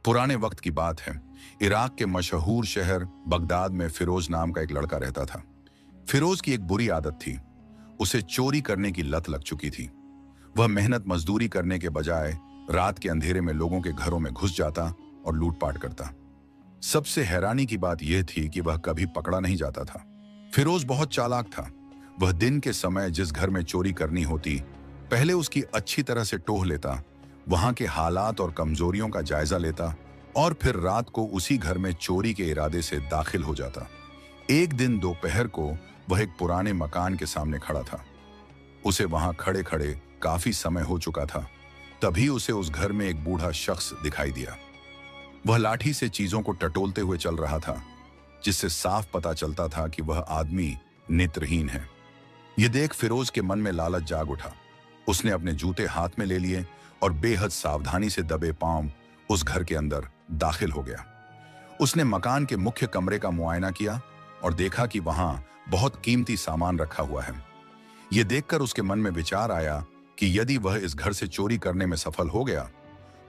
पुराने वक्त की बात है। इराक के मशहूर शहर बगदाद में फिरोज नाम का एक लड़का रहता था। फिरोज की एक बुरी आदत थी। उसे चोरी करने की लत लग चुकी थी। वह मेहनत मजदूरी करने के बजाय रात के अंधेरे में लोगों के घरों में घुस जाता और लूटपाट करता। सबसे हैरानी की बात यह थी कि वह कभी पकड़ा नहीं जाता था। फिरोज बहुत चालाक था। वह दिन के समय जिस घर में चोरी करनी होती, पहले उसकी अच्छी तरह से टोह लेता, वहां के हालात और कमजोरियों का जायजा लेता और फिर रात को उसी घर में चोरी के इरादे से दाखिल हो जाता। एक दिन दोपहर को वह एक पुराने मकान के सामने खड़ा था। उसे वहां खड़े खड़े काफी समय हो चुका था। तभी उसे उस घर में एक बूढ़ा शख्स दिखाई दिया। वह लाठी से चीजों को टटोलते हुए चल रहा था, जिससे साफ पता चलता था कि वह आदमी नेत्रहीन है। यह देख फिरोज के मन में लालच जाग उठा। उसने अपने जूते हाथ में ले लिए और बेहद सावधानी से दबे पांव उस घर के अंदर दाखिल हो गया। उसने मकान के मुख्य कमरे का मुआयना किया और देखा कि वहां बहुत कीमती सामान रखा हुआ है। यह देखकर उसके मन में विचार आया कि यदि वह इस घर से चोरी करने में सफल हो गया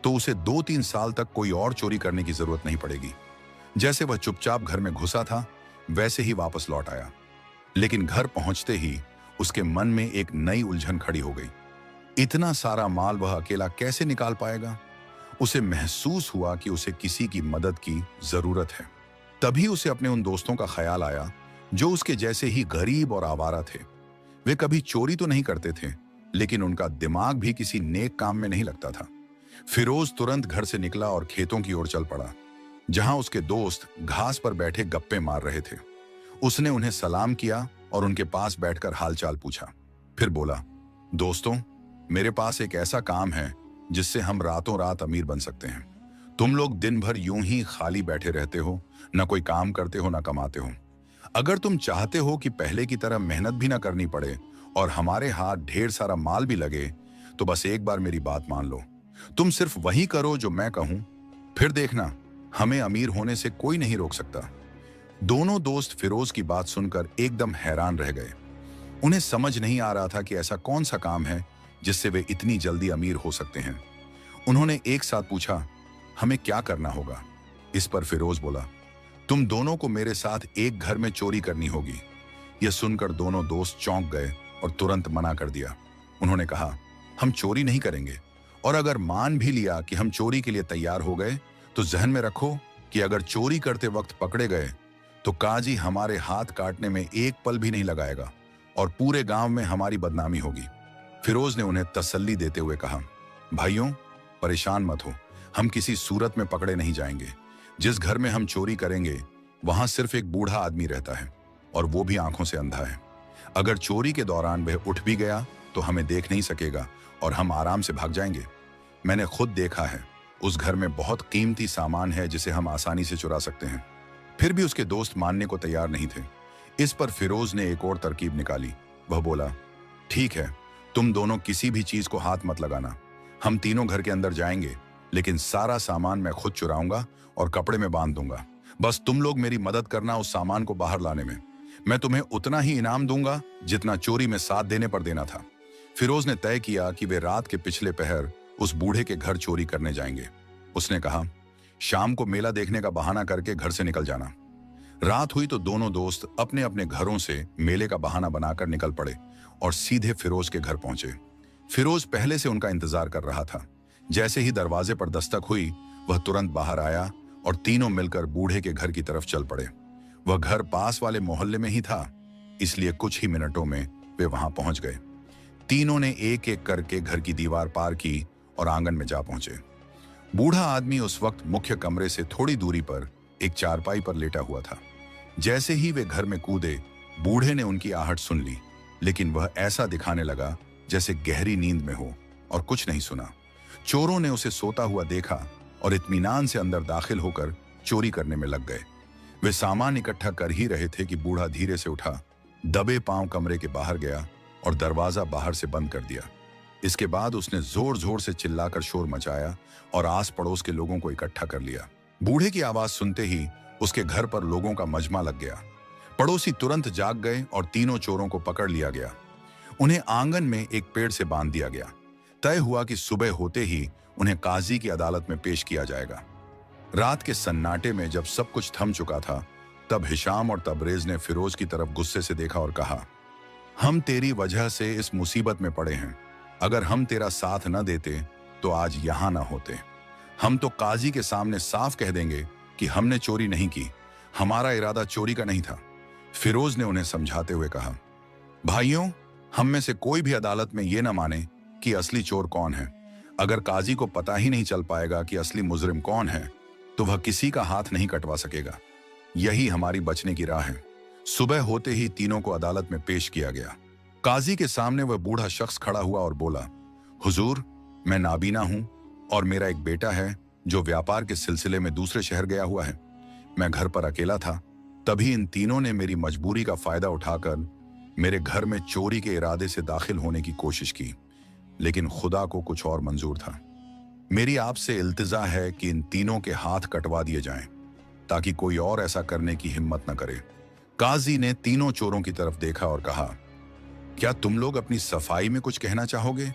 तो उसे 2-3 साल तक कोई और चोरी करने की जरूरत नहीं पड़ेगी। जैसे वह चुपचाप घर में घुसा था, वैसे ही वापस लौट आया। लेकिन घर पहुंचते ही उसके मन में एक नई उलझन खड़ी हो गई। इतना सारा माल वह अकेला कैसे निकाल पाएगा? उसे महसूस हुआ कि उसे किसी की मदद की जरूरत है। तभी उसे अपने उन दोस्तों का ख्याल आया जो उसके जैसे ही गरीब और आवारा थे। वे कभी चोरी तो नहीं करते थे, लेकिन उनका दिमाग भी किसी नेक काम में नहीं लगता था। फिरोज तुरंत घर से निकला और खेतों की ओर चल पड़ा, जहां उसके दोस्त घास पर बैठे गप्पे मार रहे थे। उसने उन्हें सलाम किया और उनके पास बैठकर हालचाल पूछा। फिर बोला, दोस्तों, मेरे पास एक ऐसा काम है जिससे हम रातों रात अमीर बन सकते हैं। तुम लोग दिन भर यूं ही खाली बैठे रहते हो, न कोई काम करते हो न कमाते हो। अगर तुम चाहते हो कि पहले की तरह मेहनत भी ना करनी पड़े और हमारे हाथ ढेर सारा माल भी लगे, तो बस एक बार मेरी बात मान लो। तुम सिर्फ वही करो जो मैं कहूं, फिर देखना, हमें अमीर होने से कोई नहीं रोक सकता। दोनों दोस्त फिरोज की बात सुनकर एकदम हैरान रह गए। उन्हें समझ नहीं आ रहा था कि ऐसा कौन सा काम है जिससे वे इतनी जल्दी अमीर हो सकते हैं। उन्होंने एक साथ पूछा, हमें क्या करना होगा? इस पर फिरोज बोला, तुम दोनों को मेरे साथ एक घर में चोरी करनी होगी। यह सुनकर दोनों दोस्त चौंक गए और तुरंत मना कर दिया। उन्होंने कहा, हम चोरी नहीं करेंगे, और अगर मान भी लिया कि हम चोरी के लिए तैयार हो गए, तो जहन में रखो कि अगर चोरी करते वक्त पकड़े गए तो काजी हमारे हाथ काटने में एक पल भी नहीं लगाएगा और पूरे गांव में हमारी बदनामी होगी। फिरोज ने उन्हें तसल्ली देते हुए कहा, भाइयों, परेशान मत हो, हम किसी सूरत में पकड़े नहीं जाएंगे। जिस घर में हम चोरी करेंगे वहां सिर्फ एक बूढ़ा आदमी रहता है, और वो भी आंखों से अंधा है। अगर चोरी के दौरान वह उठ भी गया तो हमें देख नहीं सकेगा और हम आराम से भाग जाएंगे। मैंने खुद देखा है, उस घर में बहुत कीमती सामान है जिसे हम आसानी से चुरा सकते हैं। फिर भी उसके दोस्त मानने को तैयार नहीं थे। इस पर फिरोज ने एक और तरकीब निकाली। वह बोला, ठीक है, तुम दोनों किसी भी चीज को हाथ मत लगाना। हम तीनों घर के अंदर जाएंगे, लेकिन सारा सामान मैं खुद चुराऊंगा और कपड़े में बांध दूंगा। बस तुम लोग मेरी मदद करना उस सामान को बाहर लाने में। मैं तुम्हें उतना ही इनाम दूंगा जितना चोरी में साथ देने पर देना था। फिरोज ने तय किया कि वे रात के पिछले पहर उस बूढ़े के घर चोरी करने जाएंगे। उसने कहा, शाम को मेला देखने का बहाना करके घर से निकल जाना। रात हुई तो दोनों दोस्त अपने अपने घरों से मेले का बहाना बनाकर निकल पड़े और सीधे फिरोज के घर पहुंचे। फिरोज पहले से उनका इंतजार कर रहा था। जैसे ही दरवाजे पर दस्तक हुई, वह तुरंत बाहर आया और तीनों मिलकर बूढ़े के घर की तरफ चल पड़े। वह घर पास वाले मोहल्ले में ही था, इसलिए कुछ ही मिनटों में वे वहां पहुंच गए। तीनों ने एक एक करके घर की दीवार पार की और आंगन में जा पहुंचे। बूढ़ा आदमी उस वक्त मुख्य कमरे से थोड़ी दूरी पर एक चारपाई पर लेटा हुआ था। जैसे ही वे घर में कूदे, बूढ़े ने उनकी आहट सुन ली, लेकिन वह ऐसा दिखाने लगा जैसे गहरी नींद में हो और कुछ नहीं सुना। चोरों ने उसे सोता हुआ देखा और इत्मीनान से अंदर दाखिल होकर चोरी करने में लग गए। वे सामान इकट्ठा कर ही रहे थे कि बूढ़ा धीरे से उठा, दबे पांव कमरे के बाहर गया और दरवाजा बाहर से बंद कर दिया। इसके बाद उसने जोर जोर से चिल्लाकर शोर मचाया और आस पड़ोस के लोगों को इकट्ठा कर लिया। बूढ़े की आवाज सुनते ही उसके घर पर लोगों का मजमा लग गया। पड़ोसी तुरंत जाग गए और तीनों चोरों को पकड़ लिया गया। उन्हें आंगन में एक पेड़ से बांध दिया गया। तय हुआ कि सुबह होते ही उन्हें काजी की अदालत में पेश किया जाएगा। रात के सन्नाटे में जब सब कुछ थम चुका था, तब हिशाम और तबरेज ने फिरोज की तरफ गुस्से से देखा और कहा, हम तेरी वजह से इस मुसीबत में पड़े हैं। अगर हम तेरा साथ न देते तो आज यहां ना होते। हम तो काजी के सामने साफ कह देंगे कि हमने चोरी नहीं की, हमारा इरादा चोरी का नहीं था। फिरोज ने उन्हें समझाते हुए कहा, भाइयों, हम में से कोई भी अदालत में यह ना माने कि असली चोर कौन है। अगर काजी को पता ही नहीं चल पाएगा कि असली मुजरिम कौन है, तो वह किसी का हाथ नहीं कटवा सकेगा। यही हमारी बचने की राह है। सुबह होते ही तीनों को अदालत में पेश किया गया। काजी के सामने वह बूढ़ा शख्स खड़ा हुआ और बोला, हुजूर, मैं नाबीना हूं और मेरा एक बेटा है जो व्यापार के सिलसिले में दूसरे शहर गया हुआ है। मैं घर पर अकेला था, तभी इन तीनों ने मेरी मजबूरी का फायदा उठाकर मेरे घर में चोरी के इरादे से दाखिल होने की कोशिश की, लेकिन खुदा को कुछ और मंजूर था। मेरी आपसे इल्तिजा है कि इन तीनों के हाथ कटवा दिए जाएं, ताकि कोई और ऐसा करने की हिम्मत न करे। काजी ने तीनों चोरों की तरफ देखा और कहा, क्या तुम लोग अपनी सफाई में कुछ कहना चाहोगे?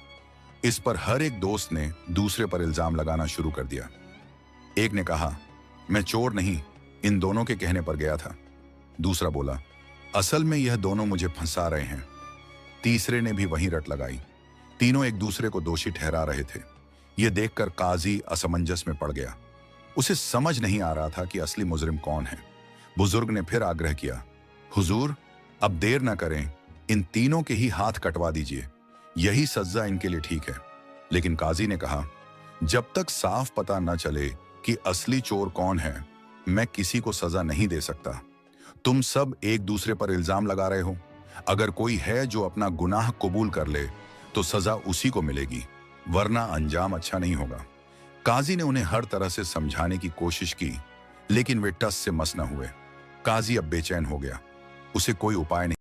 इस पर हर एक दोस्त ने दूसरे पर इल्जाम लगाना शुरू कर दिया। एक ने कहा, मैं चोर नहीं, इन दोनों के कहने पर गया था। दूसरा बोला, असल में यह दोनों मुझे फंसा रहे हैं। तीसरे ने भी वहीं रट लगाई। तीनों एक दूसरे को दोषी ठहरा रहे थे। यह देखकर काजी असमंजस में पड़ गया। उसे समझ नहीं आ रहा था कि असली मुजरिम कौन है। बुजुर्ग ने फिर आग्रह किया, हुजूर, अब देर न करें, इन तीनों के ही हाथ कटवा दीजिए, यही सजा इनके लिए ठीक है। लेकिन काजी ने कहा, जब तक साफ पता न चले कि असली चोर कौन है, मैं किसी को सजा नहीं दे सकता। तुम सब एक दूसरे पर इल्जाम लगा रहे हो। अगर कोई है जो अपना गुनाह कबूल कर ले तो सजा उसी को मिलेगी, वरना अंजाम अच्छा नहीं होगा। काजी ने उन्हें हर तरह से समझाने की कोशिश की, लेकिन वे टस से मस न हुए। काजी अब बेचैन हो गया। उसे कोई उपाय नहीं